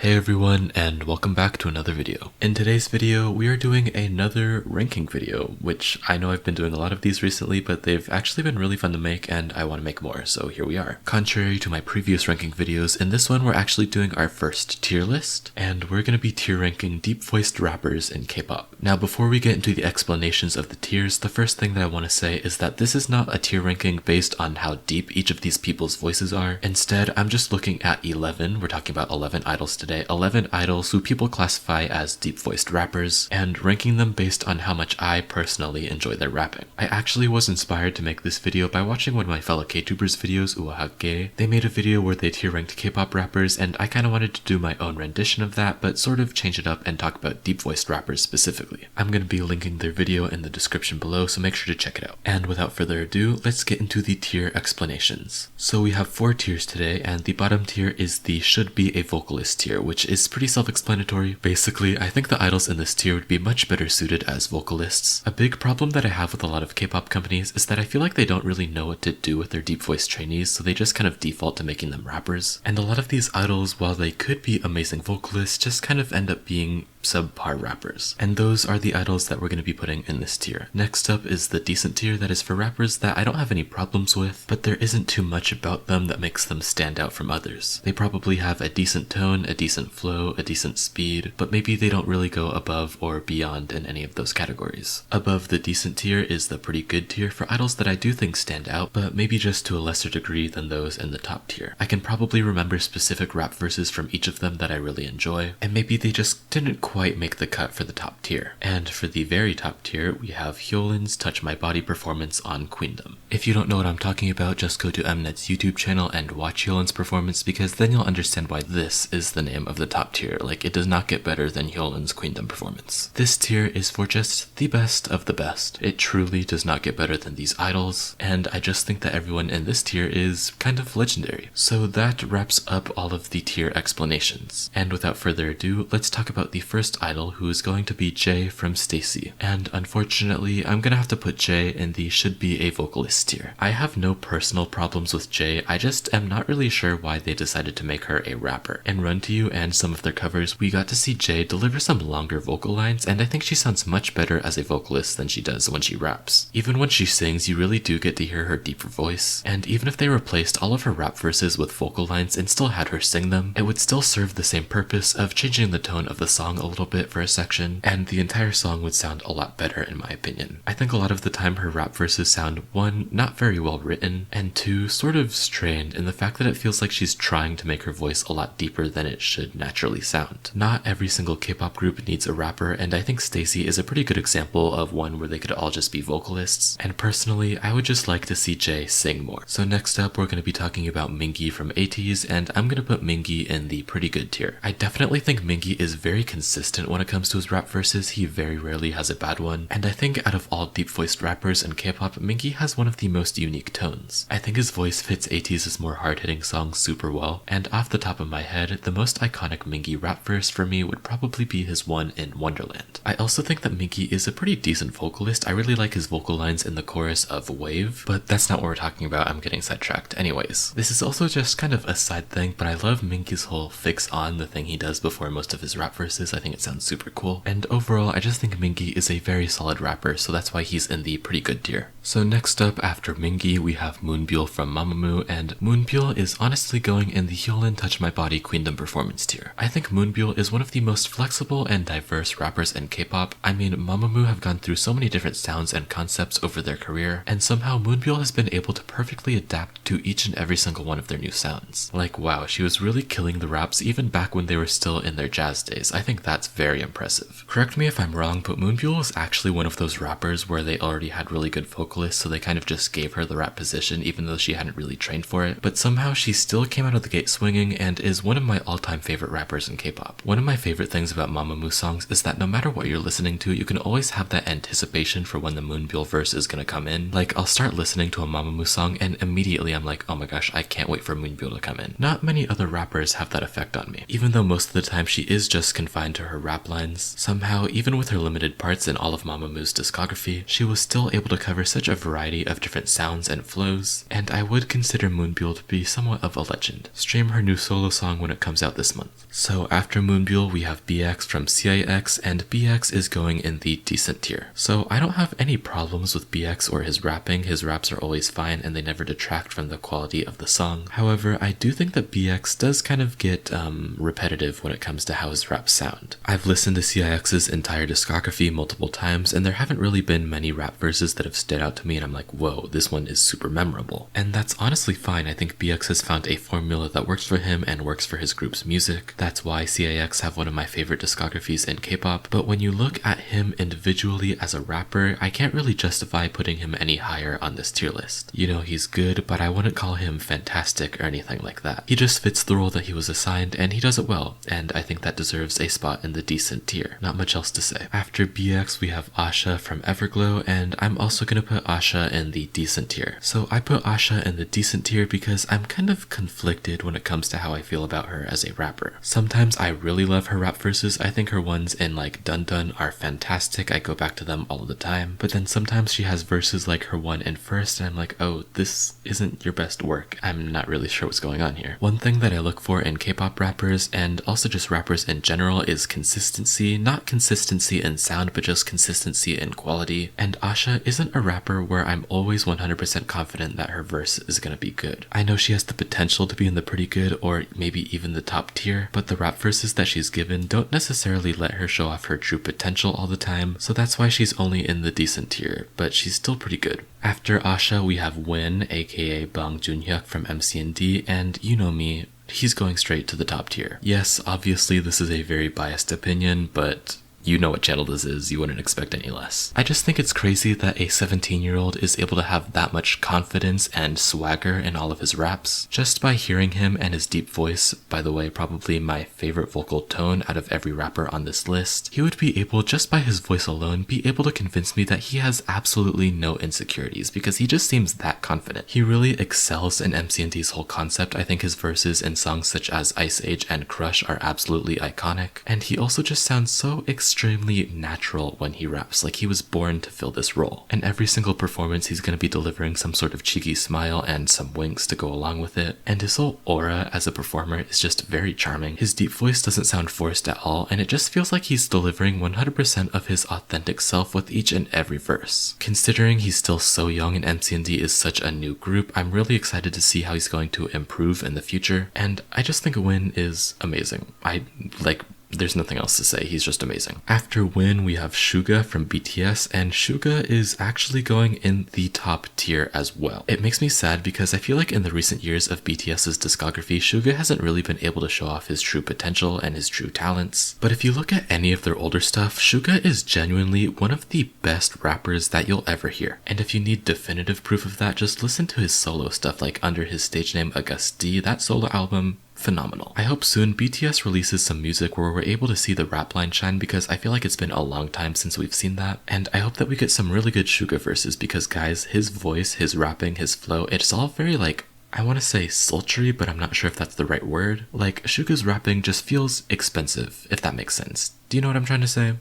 Hey everyone, and welcome back to another video. In today's video, we are doing another ranking video, which I know I've been doing a lot of these recently, but they've actually been really fun to make and I want to make more, so here we are. Contrary to my previous ranking videos, in this one we're actually doing our first tier list, and we're going to be tier ranking deep-voiced rappers in K-pop. Now before we get into the explanations of the tiers, the first thing that I want to say is that this is not a tier ranking based on how deep each of these people's voices are. Instead, I'm just looking at 11, we're talking about 11 idols today, 11 idols who people classify as deep-voiced rappers, and ranking them based on how much I personally enjoy their rapping. I actually was inspired to make this video by watching one of my fellow K-tubers videos, I-dle. They made a video where they tier ranked K-pop rappers, and I kinda wanted to do my own rendition of that, but sort of change it up and talk about deep-voiced rappers specifically. I'm gonna be linking their video in the description below, so make sure to check it out. And without further ado, let's get into the tier explanations. So we have 4 tiers today, and the bottom tier is the should be a vocalist tier, which is pretty self-explanatory. Basically, I think the idols in this tier would be much better suited as vocalists. A big problem that I have with a lot of K-pop companies is that I feel like they don't really know what to do with their deep voice trainees, so they just kind of default to making them rappers. And a lot of these idols, while they could be amazing vocalists, just kind of end up being subpar rappers. And those are the idols that we're going to be putting in this tier. Next up is the decent tier, that is for rappers that I don't have any problems with, but there isn't too much about them that makes them stand out from others. They probably have a decent tone, a decent flow, a decent speed, but maybe they don't really go above or beyond in any of those categories. Above the decent tier is the pretty good tier for idols that I do think stand out, but maybe just to a lesser degree than those in the top tier. I can probably remember specific rap verses from each of them that I really enjoy, and maybe they just didn't quite make the cut for the top tier. And for the very top tier, we have Hyolin's Touch My Body performance on Queendom. If you don't know what I'm talking about, just go to Mcnd's YouTube channel and watch Hyolin's performance, because then you'll understand why this is the name of the top tier. Like, it does not get better than Hyolin's Queendom performance. This tier is for just the best of the best. It truly does not get better than these idols, and I just think that everyone in this tier is kind of legendary. So that wraps up all of the tier explanations. And without further ado, let's talk about the first idol, who is going to be Jae from StayC. And unfortunately, I'm gonna have to put Jae in the should be a vocalist tier. I have no personal problems with Jae, I just am not really sure why they decided to make her a rapper. In Run to You and some of their covers, we got to see Jae deliver some longer vocal lines, and I think she sounds much better as a vocalist than she does when she raps. Even when she sings, you really do get to hear her deeper voice, and even if they replaced all of her rap verses with vocal lines and still had her sing them, it would still serve the same purpose of changing the tone of the song a little bit for a section, and the entire song would sound a lot better in my opinion. I think a lot of the time her rap verses sound, 1, not very well written, and 2, sort of strained in the fact that it feels like she's trying to make her voice a lot deeper than it should naturally sound. Not every single K-pop group needs a rapper, and I think StayC is a pretty good example of one where they could all just be vocalists, and personally, I would just like to see Jae sing more. So next up, we're going to be talking about Mcnd from Ateez, and I'm going to put Mcnd in the pretty good tier. I definitely think Mcnd is very consistent when it comes to his rap verses. He very rarely has a bad one, and I think out of all deep-voiced rappers in K-pop, Mcnd has one of the most unique tones. I think his voice fits Ateez's more hard-hitting songs super well, and off the top of my head, the most iconic Mcnd rap verse for me would probably be his one in Wonderland. I also think that Mcnd is a pretty decent vocalist. I really like his vocal lines in the chorus of WayV, but that's not what we're talking about. I'm getting sidetracked. Anyways, this is also just kind of a side thing, but I love Mcnd's whole fix on, the thing he does before most of his rap verses. I think it sounds super cool, and overall I just think Mcnd is a very solid rapper, so that's why he's in the pretty good tier. So next up after Mcnd, we have Moonbyul from Mamamoo, and Moonbyul is honestly going in the Hyolin Touch My Body Queendom performance tier. I think Moonbyul is one of the most flexible and diverse rappers in K-pop. I mean, Mamamoo have gone through so many different sounds and concepts over their career, and somehow Moonbyul has been able to perfectly adapt to each and every single one of their new sounds. Like, wow, she was really killing the raps even back when they were still in their jazz days. I think that's very impressive. Correct me if I'm wrong, but Moonbyul was actually one of those rappers where they already had really good vocalists, so they kind of just gave her the rap position even though she hadn't really trained for it, but somehow she still came out of the gate swinging and is one of my all-time favorite rappers in K-pop. One of my favorite things about Mamamoo songs is that no matter what you're listening to, you can always have that anticipation for when the Moonbyul verse is gonna come in. Like, I'll start listening to a Mamamoo song and immediately I'm like, oh my gosh, I can't wait for Moonbyul to come in. Not many other rappers have that effect on me. Even though most of the time she is just confined to her rap lines. Somehow, even with her limited parts in all of Mamamoo's discography, she was still able to cover such a variety of different sounds and flows, and I would consider Moonbyul to be somewhat of a legend. Stream her new solo song when it comes out this month. So after Moonbyul, we have BX from CIX, and BX is going in the decent tier. So I don't have any problems with BX or his rapping. His raps are always fine and they never detract from the quality of the song. However, I do think that BX does kind of get repetitive when it comes to how his raps sound. I've listened to CIX's entire discography multiple times, and there haven't really been many rap verses that have stood out to me and I'm like, whoa, this one is super memorable. And that's honestly fine. I think BX has found a formula that works for him and works for his group's music. That's why CIX have one of my favorite discographies in K-pop, but when you look at him individually as a rapper, I can't really justify putting him any higher on this tier list. You know, he's good, but I wouldn't call him fantastic or anything like that. He just fits the role that he was assigned and he does it well, and I think that deserves a spot in the decent tier. Not much else to say. After BX, we have Asha from Everglow, and I'm also gonna put Asha in the decent tier. So I put Asha in the decent tier because I'm kind of conflicted when it comes to how I feel about her as a rapper. Sometimes I really love her rap verses. I think her ones in like Dun Dun are fantastic. I go back to them all the time. But then sometimes she has verses like her one in First and I'm like, oh, this isn't your best work. I'm not really sure what's going on here. One thing that I look for in K-pop rappers and also just rappers in general is consistency. Not consistency in sound, but just consistency in quality. And Asha isn't a rapper where I'm always 100% confident that her verse is gonna be good. I know she has the potential to be in the pretty good or maybe even the top tier, but the rap verses that she's given don't necessarily let her show off her true potential all the time, so that's why she's only in the decent tier, but she's still pretty good. After Asha, we have Win, aka Bang Junhyuk from Mcnd, and you know me, he's going straight to the top tier. Yes, obviously this is a very biased opinion, but you know what channel this is, you wouldn't expect any less. I just think it's crazy that a 17-year-old is able to have that much confidence and swagger in all of his raps. Just by hearing him and his deep voice, by the way, probably my favorite vocal tone out of every rapper on this list, he would be able, just by his voice alone, be able to convince me that he has absolutely no insecurities because he just seems that confident. He really excels in MCND's whole concept. I think his verses in songs such as Ice Age and Crush are absolutely iconic, and he also just sounds so extremely natural when he raps, like he was born to fill this role. In every single performance he's going to be delivering some sort of cheeky smile and some winks to go along with it, and his whole aura as a performer is just very charming. His deep voice doesn't sound forced at all, and it just feels like he's delivering 100% of his authentic self with each and every verse. Considering he's still so young and MCND is such a new group, I'm really excited to see how he's going to improve in the future, and I just think Win is amazing. There's nothing else to say, he's just amazing. After Win, we have Suga from BTS, and Suga is actually going in the top tier as well. It makes me sad because I feel like in the recent years of BTS's discography, Suga hasn't really been able to show off his true potential and his true talents. But if you look at any of their older stuff, Suga is genuinely one of the best rappers that you'll ever hear. And if you need definitive proof of that, just listen to his solo stuff, like under his stage name Auguste. That solo album, phenomenal. I hope soon BTS releases some music where we're able to see the rap line shine because I feel like it's been a long time since we've seen that, and I hope that we get some really good Suga verses because guys, his voice, his rapping, his flow, it's all very I want to say sultry, but I'm not sure if that's the right word. Suga's rapping just feels expensive, if that makes sense. Do you know what I'm trying to say?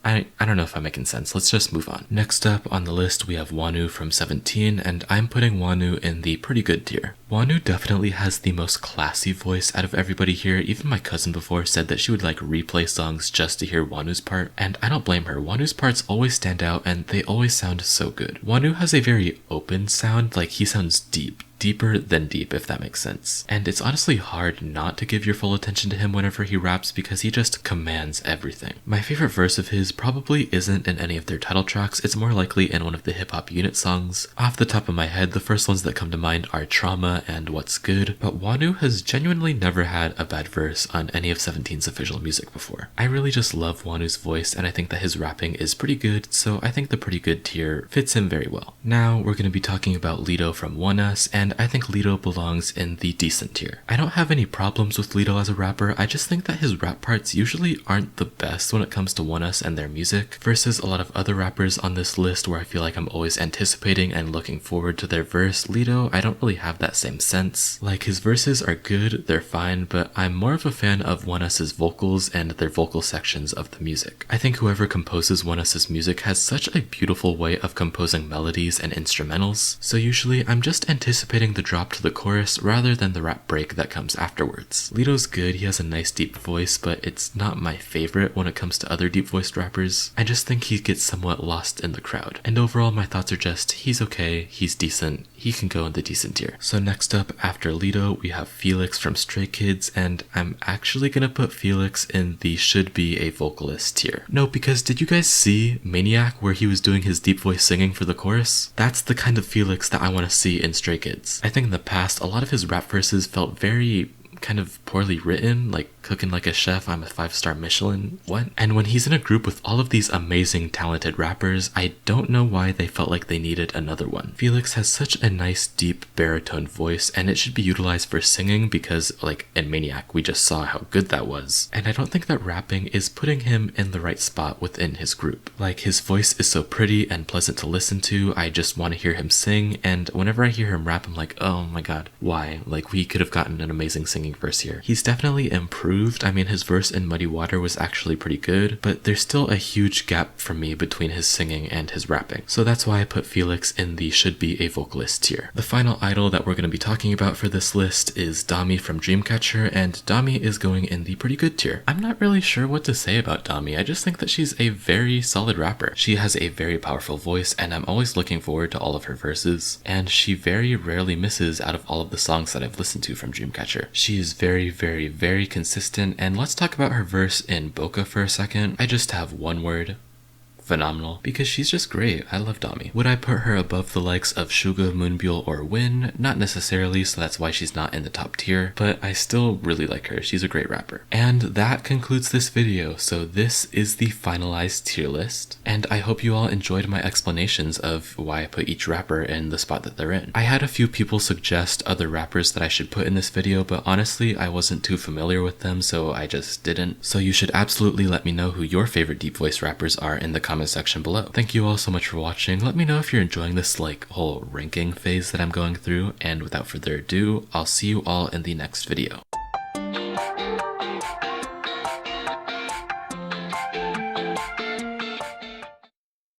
I don't know if I'm making sense. Let's just move on. Next up on the list, we have Wonwoo from 17, and I'm putting Wonwoo in the pretty good tier. Wonwoo definitely has the most classy voice out of everybody here. Even my cousin before said that she would replay songs just to hear Wonwoo's part, and I don't blame her. Wonwoo's parts always stand out and they always sound so good. Wonwoo has a very open sound, he sounds deeper than deep, if that makes sense. And it's honestly hard not to give your full attention to him whenever he raps because he just commands everything. My favorite verse of his probably isn't in any of their title tracks, it's more likely in one of the hip-hop unit songs. Off the top of my head, the first ones that come to mind are Trauma and What's Good, but Wonwoo has genuinely never had a bad verse on any of 17's official music before. I really just love Wonwoo's voice and I think that his rapping is pretty good, so I think the pretty good tier fits him very well. Now we're going to be talking about Lido from ONEUS, and and I think Lido belongs in the decent tier. I don't have any problems with Lido as a rapper, I just think that his rap parts usually aren't the best when it comes to ONEUS and their music, versus a lot of other rappers on this list where I feel like I'm always anticipating and looking forward to their verse. Lido, I don't really have that same sense. Like, his verses are good, they're fine, but I'm more of a fan of ONEUS's vocals and their vocal sections of the music. I think whoever composes ONEUS's music has such a beautiful way of composing melodies and instrumentals, so usually I'm just anticipating the drop to the chorus rather than the rap break that comes afterwards. Lido's good, he has a nice deep voice, but it's not my favorite when it comes to other deep voiced rappers. I just think he gets somewhat lost in the crowd. And overall my thoughts are just, he's okay, he's decent, he can go in the decent tier. So next up after Lido we have Felix from Stray Kids, and I'm actually gonna put Felix in the should be a vocalist tier. No, because did you guys see Maniac where he was doing his deep voice singing for the chorus? That's the kind of Felix that I want to see in Stray Kids. I think in the past a lot of his rap verses felt very kind of poorly written, like cooking like a chef, I'm a 5-star Michelin, what? And when he's in a group with all of these amazing talented rappers, I don't know why they felt like they needed another one. Felix has such a nice deep baritone voice, and it should be utilized for singing because, like in Maniac, we just saw how good that was. And I don't think that rapping is putting him in the right spot within his group. Like, his voice is so pretty and pleasant to listen to, I just want to hear him sing, and whenever I hear him rap I'm like, oh my god, why? Like, we could have gotten an amazing singing verse here. He's definitely improved. I mean, his verse in Muddy Water was actually pretty good, but there's still a huge gap for me between his singing and his rapping. So that's why I put Felix in the should be a vocalist tier. The final idol that we're going to be talking about for this list is Dami from Dreamcatcher, and Dami is going in the pretty good tier. I'm not really sure what to say about Dami. I just think that she's a very solid rapper. She has a very powerful voice, and I'm always looking forward to all of her verses, and she very rarely misses out of all of the songs that I've listened to from Dreamcatcher. She is very consistent, and let's talk about her verse in Boca for a second. I just have one word: phenomenal, because she's just great. I love Dami. Would I put her above the likes of Suga, Moonbyul, or Win? Not necessarily, so that's why she's not in the top tier, but I still really like her. She's a great rapper. And that concludes this video. So this is the finalized tier list, and I hope you all enjoyed my explanations of why I put each rapper in the spot that they're in. I had a few people suggest other rappers that I should put in this video, but honestly I wasn't too familiar with them, so I just didn't. So you should absolutely let me know who your favorite deep voice rappers are in the comments section below. Thank you all so much for watching. Let me know if you're enjoying this like whole ranking phase that I'm going through, and without further ado, I'll see you all in the next video.